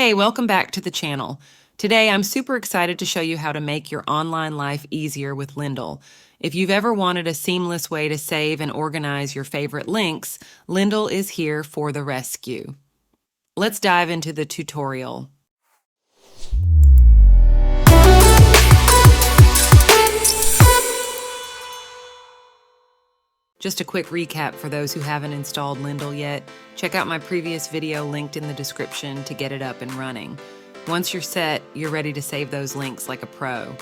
Hey, welcome back to the channel. Today, I'm super excited to show you how to make your online life easier with Lindle. If you've ever wanted a seamless way to save and organize your favorite links, Lindle is here for the rescue. Let's dive into the tutorial. Just a quick recap for those who haven't installed Lindle yet. Check out my previous video linked in the description to get it up and running. Once you're set, you're ready to save those links like a pro.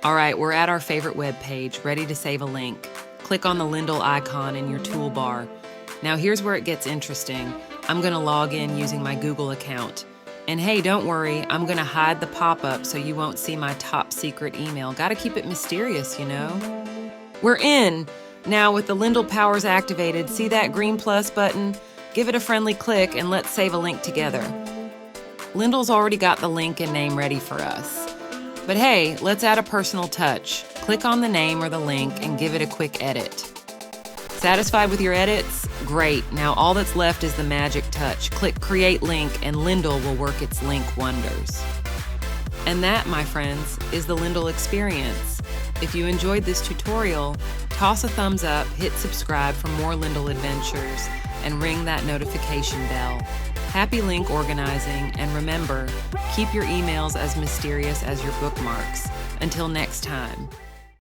All right, we're at our favorite web page, ready to save a link. Click on the Lindle icon in your toolbar. Now here's where it gets interesting. I'm gonna log in using my Google account. And hey, don't worry, I'm gonna hide the pop-up so you won't see my top secret email. Gotta keep it mysterious, you know? We're in! Now with the Lindle powers activated, see that green plus button? Give it a friendly click and let's save a link together. Lindle's already got the link and name ready for us. But hey, let's add a personal touch. Click on the name or the link and give it a quick edit. Satisfied with your edits? Great, now all that's left is the magic touch. Click Create Link and Lindle will work its link wonders. And that, my friends, is the Lindle experience. If you enjoyed this tutorial, toss a thumbs up, hit subscribe for more Lindle adventures, and ring that notification bell. Happy link organizing, and remember, keep your emails as mysterious as your bookmarks. Until next time.